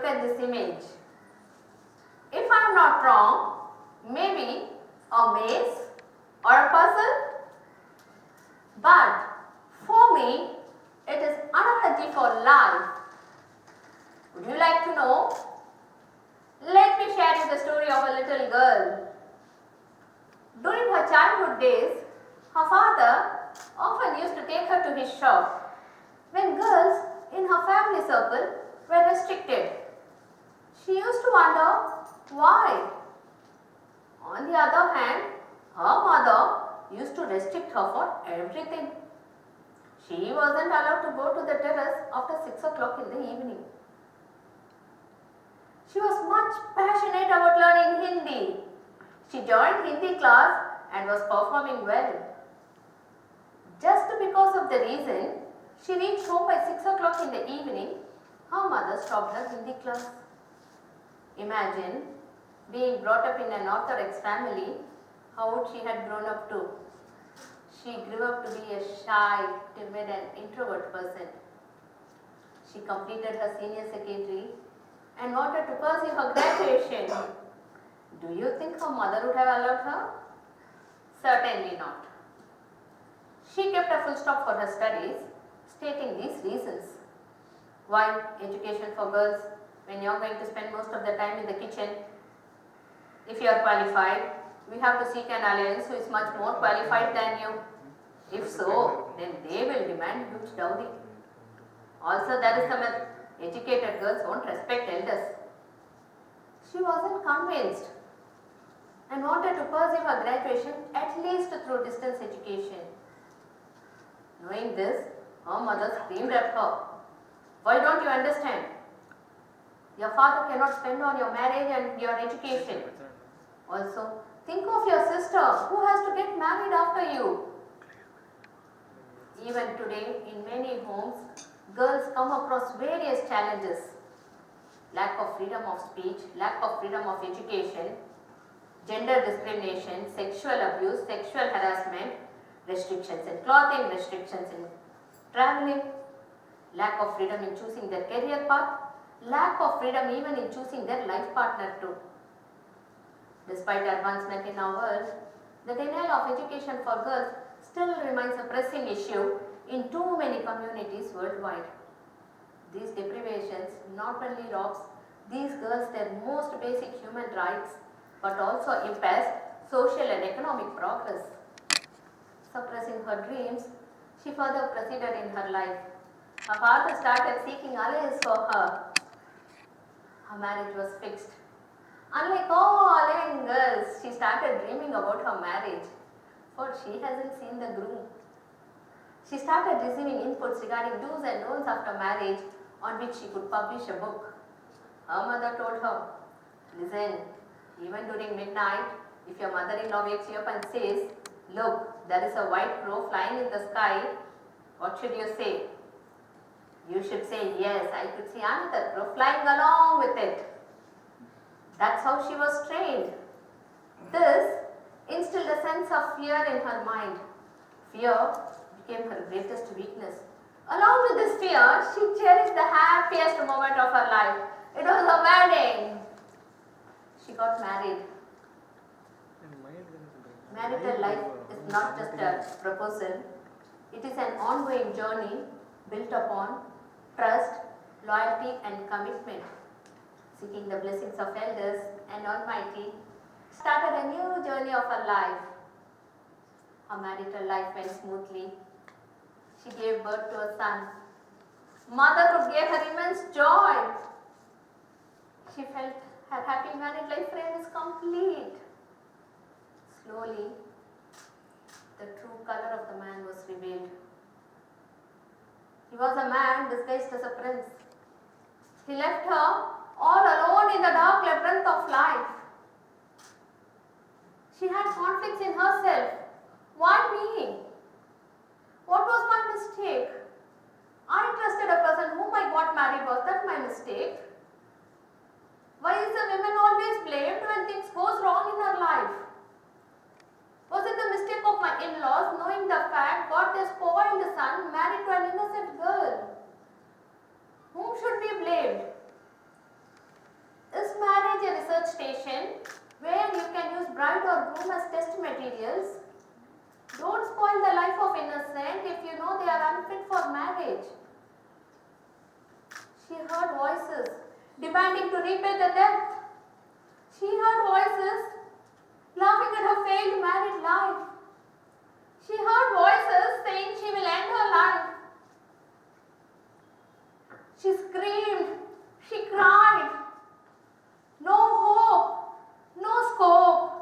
at this image. If I am not wrong, maybe a maze or a puzzle. But for me, it is analogy for life. Would you like to know? Let me share you the story of a little girl. During her childhood days, her father often used to take her to his shop when girls in her family circle were restricted. She used to wonder why. On the other hand, her mother used to restrict her for everything. She wasn't allowed to go to the terrace after 6 o'clock in the evening. She was much passionate about learning Hindi. She joined Hindi class and was performing well. Just because of the reason she reached home by 6 o'clock in the evening, her mother stopped her Hindi class. Imagine being brought up in an Orthodox family, how would she had grown up to? She grew up to be a shy, timid and introvert person. She completed her senior secondary and wanted to pursue her graduation. Do you think her mother would have allowed her? Certainly not. She kept a full stop for her studies, stating these reasons. Why education for girls when you are going to spend most of the time in the kitchen? If you are qualified, we have to seek an alliance who is much more qualified than you. If so, then they will demand huge dowry. Also, there is the myth, educated girls won't respect elders. She wasn't convinced and wanted to pursue her graduation at least through distance education. Knowing this, her mother screamed at her, "Why don't you understand? Your father cannot spend on your marriage and your education. Also, think of your sister who has to get married after you." Even today, in many homes, girls come across various challenges. Lack of freedom of speech, lack of freedom of education, gender discrimination, sexual abuse, sexual harassment, restrictions in clothing, restrictions in traveling, lack of freedom in choosing their career path, lack of freedom even in choosing their life partner too. Despite advancement in our world, the denial of education for girls still remains a pressing issue in too many communities worldwide. These deprivations not only robs these girls their most basic human rights, but also impairs social and economic progress. Suppressing her dreams, she further proceeded in her life. Her father started seeking allies for her. Her marriage was fixed. Unlike all young girls, she started dreaming about her marriage, for she hasn't seen the groom. She started receiving inputs regarding do's and don'ts after marriage, on which she could publish a book. Her mother told her, "Listen, even during midnight, if your mother-in-law wakes you up and says, 'Look, there is a white crow flying in the sky,' what should you say? You should say, 'Yes, I could see another crow flying along with it.'" That's how she was trained. This instilled a sense of fear in her mind. Fear became her greatest weakness. Along with this fear, she cherished the happiest moment of her life. It was a wedding. She got married. Marital life is not just a proposal. It is an ongoing journey built upon trust, loyalty and commitment. Seeking the blessings of elders and Almighty, started a new journey of her life. Her marital life went smoothly. She gave birth to a son. Motherhood gave her immense joy. She felt her happy married life frame is complete. Slowly, the true color of the man was revealed. He was a man disguised as a prince. He left her all alone in the dark labyrinth of life. She had conflicts in herself. Why me? What was my mistake? I trusted a person whom I got married. Was that my mistake? Why is the woman always blamed when things goes wrong in her life? Was it the mistake of my in-laws knowing the fact got their spoiled son married to an innocent girl? Whom should be blamed? Is marriage a research station where you can use bride or groom as test materials? Don't spoil the life of innocent if you know they are unfit for marriage. She heard voices demanding to repay the debt. She heard voices laughing at her failed married life. She heard voices saying she will end her life. She screamed, she cried. No hope, no scope,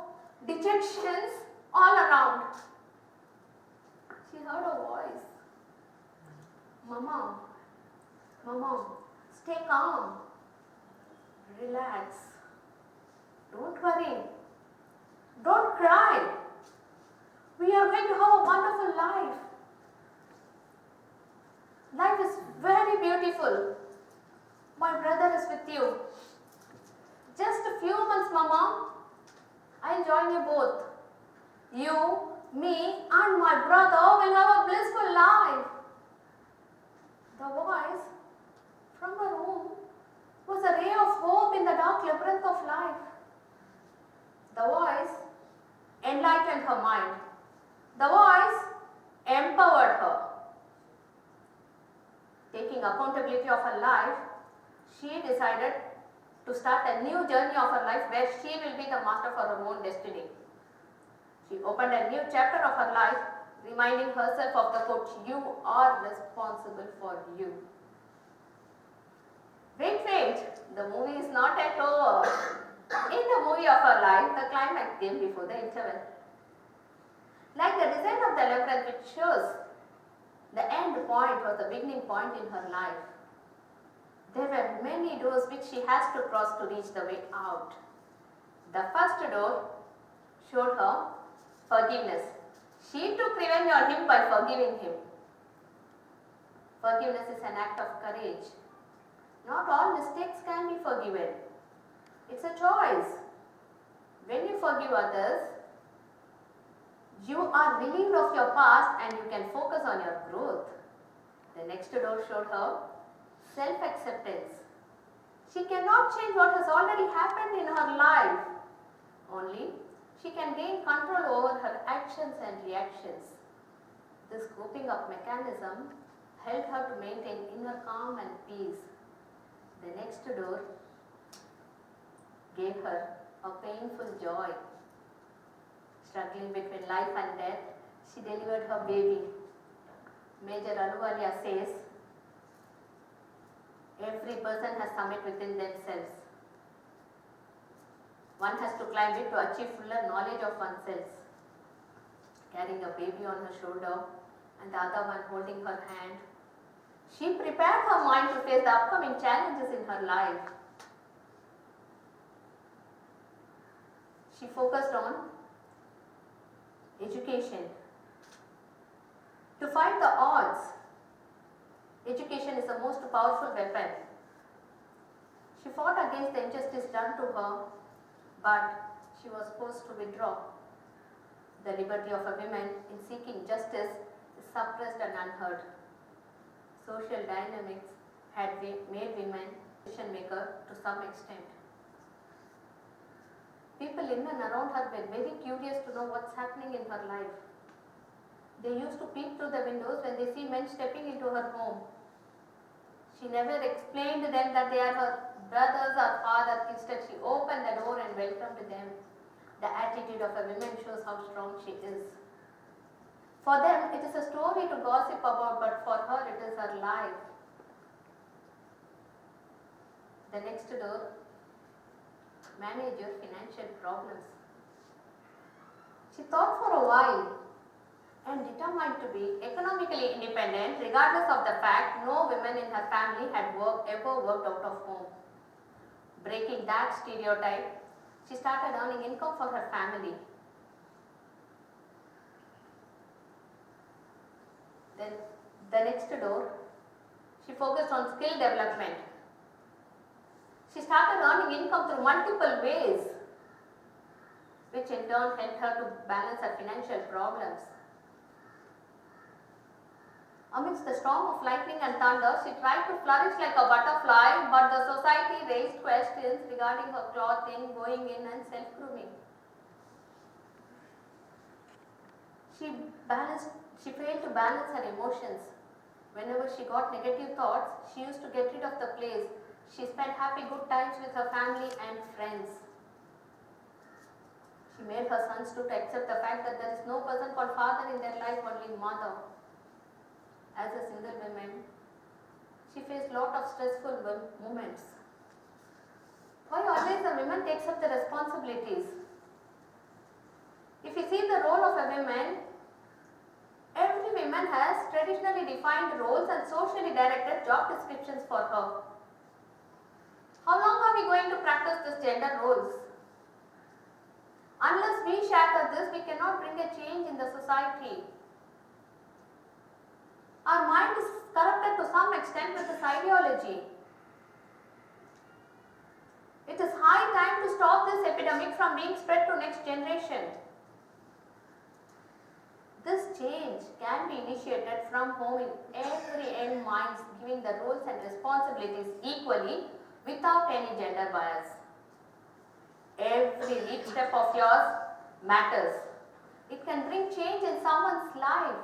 dejections all around. She heard a voice. Mama, Mama, stay calm. Relax. Don't worry. Don't cry. We are going to have a wonderful life. Life is very beautiful. My brother is with you. Just a few months, Mama. I'll join you both. You, me, and my brother will have a blissful life. The voice from her womb was a ray of hope in the dark labyrinth of life. The voice enlightened her mind. The voice empowered her. Taking accountability of her life, she decided to start a new journey of her life where she will be the master for her own destiny. She opened a new chapter of her life, reminding herself of the quote, "You are responsible for you." Wait, the movie is not yet over. In the movie of her life, the climax came before the interval. Like the design of the labyrinth, which shows the end point or the beginning point in her life. There were many doors which she has to cross to reach the way out. The first door showed her forgiveness. She took revenge on him by forgiving him. Forgiveness is an act of courage. Not all mistakes can be forgiven. It's a choice. When you forgive others, you are relieved of your past and you can focus on your growth. The next door showed her self-acceptance. She cannot change what has already happened in her life. Only she can gain control over her actions and reactions. This coping up mechanism helped her to maintain inner calm and peace. The next door gave her a painful joy. Struggling between life and death, she delivered her baby. Major Aluwalia says, every person has summit within themselves. One has to climb it to achieve fuller knowledge of oneself. Carrying a baby on her shoulder and the other one holding her hand, she prepared her mind to face the upcoming challenges in her life. She focused on education. To fight the odds, education is the most powerful weapon. She fought against the injustice done to her, but she was forced to withdraw. The liberty of a woman in seeking justice is suppressed and unheard. Social dynamics had made women decision maker to some extent. People in and around her were very curious to know what's happening in her life. They used to peek through the windows when they see men stepping into her home. She never explained to them that they are her brothers or father. Instead, she opened the door and welcomed them. The attitude of a woman shows how strong she is. For them, it is a story to gossip about, but for her, it is her life. The next door, manage your financial problems. She thought for a while and determined to be economically independent, regardless of the fact no women in her family had ever worked out of home. Breaking that stereotype, she started earning income for her family. Then the next door, she focused on skill development. She started earning income through multiple ways, which in turn helped her to balance her financial problems. Amidst the storm of lightning and thunder, she tried to flourish like a butterfly, but the society raised questions regarding her clothing, going in, and self-grooming. She failed to balance her emotions. Whenever she got negative thoughts, she used to get rid of the place. She spent happy good times with her family and friends. She made her sons to accept the fact that there is no person called father in their life, only mother. As a single woman, she faced lot of stressful moments. Why always a woman takes up the responsibilities? If you see the role of a woman, every woman has traditionally defined roles and socially directed job descriptions for her. How long are we going to practice this gender roles? Unless we shatter this, we cannot bring a change in the society. Our mind is corrupted to some extent with this ideology. It is high time to stop this epidemic from being spread to next generation. This change can be initiated from home in every end minds, giving the roles and responsibilities equally without any gender bias. Every each step of yours matters. It can bring change in someone's life.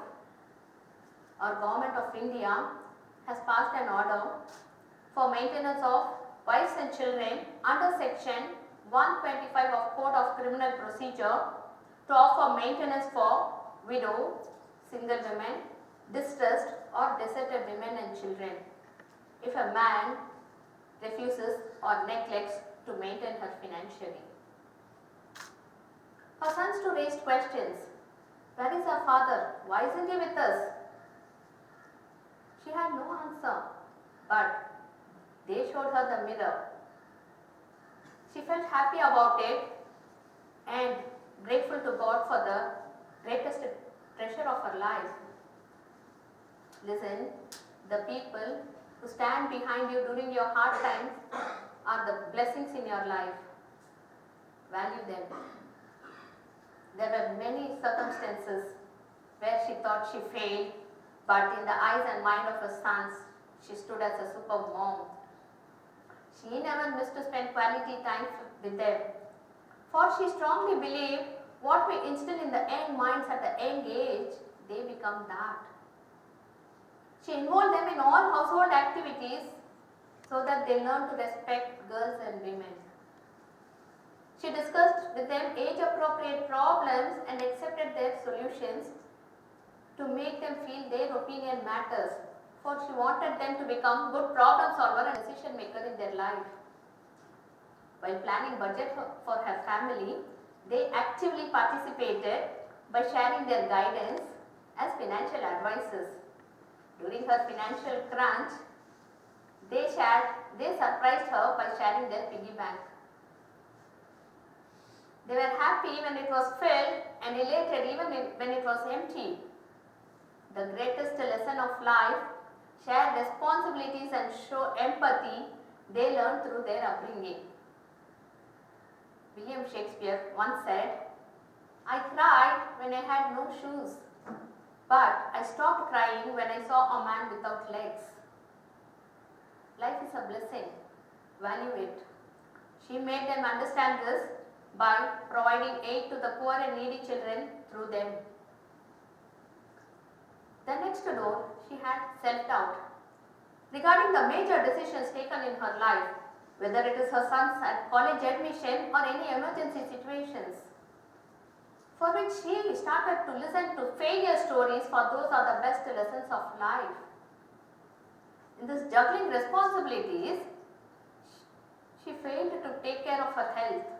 Our Government of India has passed an order for maintenance of wives and children under section 125 of Code of Criminal Procedure to offer maintenance for widow, single women, distressed or deserted women and children if a man refuses or neglects to maintain her financially. Her sons too raised questions. Where is her father? Why isn't he with us? She had no answer, but they showed her the mirror. She felt happy about it and grateful to God for the greatest treasure of her life. Listen, the people who stand behind you during your hard times are the blessings in your life. Value them. There were many circumstances where she thought she failed, but in the eyes and mind of her sons, she stood as a super mom. She never missed to spend quality time with them, for she strongly believed what we instill in the young minds at the young age, they become that. She involved them in all household activities so that they learn to respect girls and women. She discussed with them age-appropriate problems and accepted their solutions to make them feel their opinion matters, for she wanted them to become good problem solver and decision maker in their life. While planning budget for her family, they actively participated by sharing their guidance as financial advisors. During her financial crunch, they surprised her by sharing their piggy bank. They were happy when it was filled and elated even when it was empty. The greatest lesson of life, share responsibilities and show empathy, they learned through their upbringing. William Shakespeare once said, "I cried when I had no shoes, but I stopped crying when I saw a man without legs." Life is a blessing. Value it. She made them understand this by providing aid to the poor and needy children through them. The next door, she had self-doubt regarding the major decisions taken in her life, whether it is her son's college admission or any emergency situations, for which she started to listen to failure stories, for those are the best lessons of life. In this juggling responsibilities, she failed to take care of her health.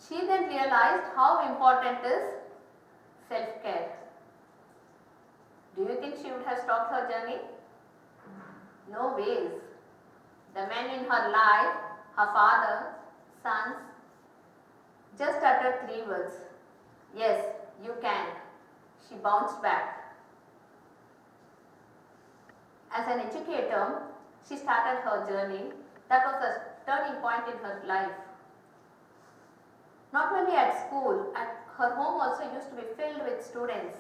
She then realized how important is self-care. Do you think she would have stopped her journey? No ways. The men in her life, her father, sons, just uttered 3 words. Yes, you can. She bounced back. As an educator, she started her journey. That was a turning point in her life. Not only at school, at her home also used to be filled with students.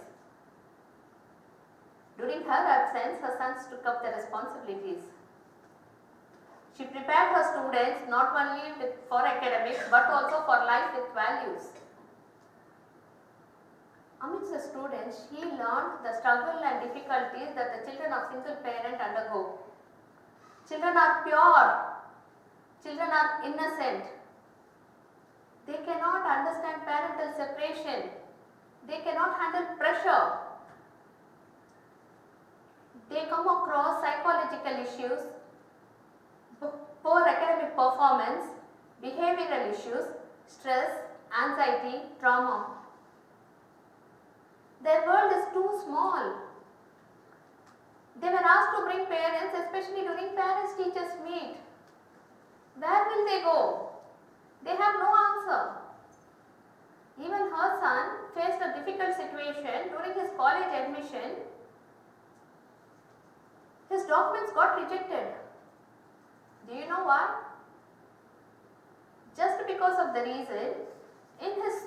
During her absence, her sons took up the responsibilities. She prepared her students not only for academics but also for life with values. Amidst the students, she learned the struggle and difficulties that the children of single parent undergo. Children are pure. Children are innocent. They cannot understand parental separation. They cannot handle pressure. They come across psychological issues, poor academic performance, behavioral issues, stress, anxiety, trauma. Their world is too small. They were asked to bring parents, especially during parents-teachers meet. Where will they go? They have no answer. Even her son faced a difficult situation during his college admission. His documents got rejected. Do you know why? Just because of the reason, in his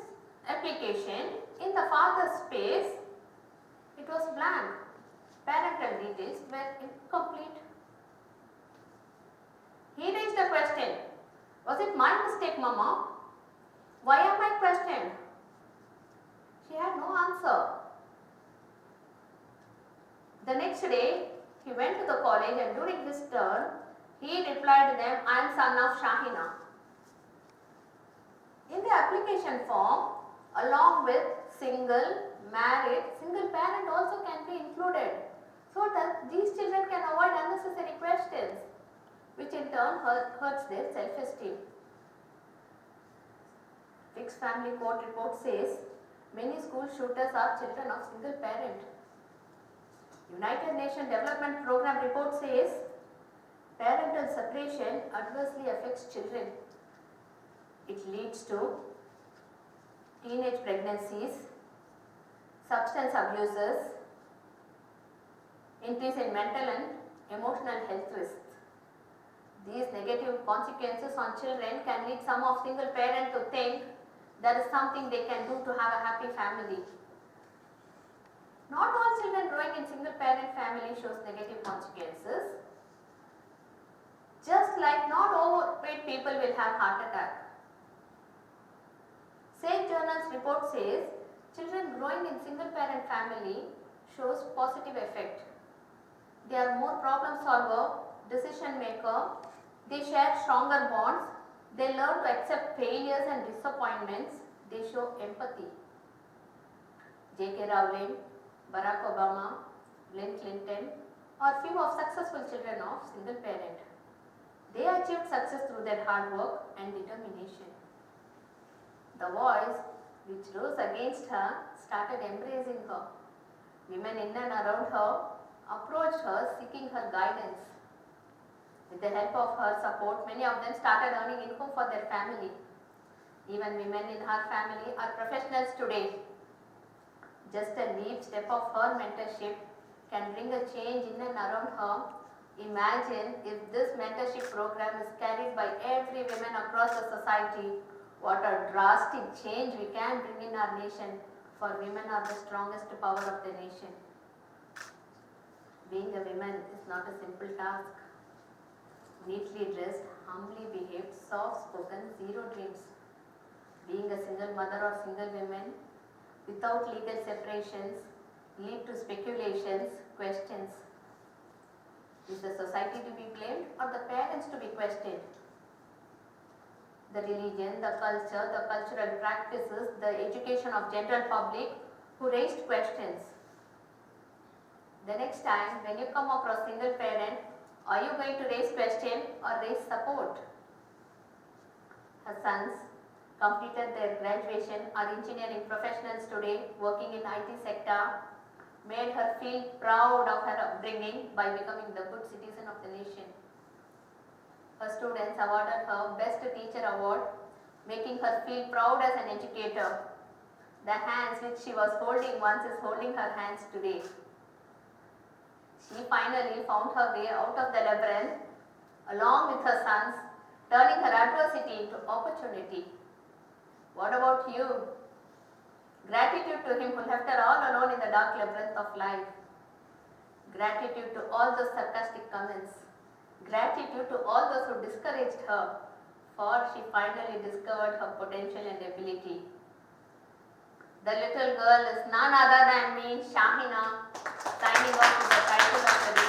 application, in the father's space, it was blank. Parental details were incomplete. He raised a question. Was it my mistake, Mama? Why am I questioned? She had no answer. The next day, he went to the college and during his turn, he replied to them, I am son of SHAHEENA. In the application form, along with single, married, single parent also can be included so that these children can avoid unnecessary questions, which in turn hurts their self-esteem. Fixed Family Court report says many school shooters are children of single parent. United Nations Development Program report says parental separation adversely affects children. It leads to teenage pregnancies, substance abuses, increase in mental and emotional health risks. These negative consequences on children can lead some of single parent to think there is something they can do to have a happy family. Not all children growing in single parent family shows negative consequences. Just like not overweight people will have heart attack. Sage Journal's report says children growing in single parent family shows positive effect. They are more problem solver, decision maker, they share stronger bonds, they learn to accept failures and disappointments, they show empathy. J.K. Rowling, Barack Obama, Bill Clinton are few of successful children of single parent. They achieved success through their hard work and determination. The voice which rose against her started embracing her. Women in and around her approached her seeking her guidance. With the help of her support, many of them started earning income for their family. Even women in her family are professionals today. Just a leap step of her mentorship can bring a change in and around her. Imagine if this mentorship program is carried by every woman across the society, what a drastic change we can bring in our nation, for women are the strongest power of the nation. Being a woman is not a simple task. Neatly dressed, humbly behaved, soft-spoken, zero dreams. Being a single mother or single woman without legal separations lead to speculations, questions. Is the society to be blamed or the parents to be questioned? The religion, the culture, the cultural practices, the education of general public who raised questions. The next time when you come across single parent, are you going to raise question or raise support? Her sons completed their graduation, are engineering professionals today working in IT sector, made her feel proud of her upbringing by becoming the good citizen of the nation. Her students awarded her Best Teacher Award, making her feel proud as an educator. The hands which she was holding once is holding her hands today. She finally found her way out of the labyrinth along with her sons, turning her adversity into opportunity. What about you? Gratitude to him who left her all alone in the dark labyrinth of life. Gratitude to all those sarcastic comments. Gratitude to all those who discouraged her, for she finally discovered her potential and ability. The little girl is none other than me, Shaheena, signing off with the title of the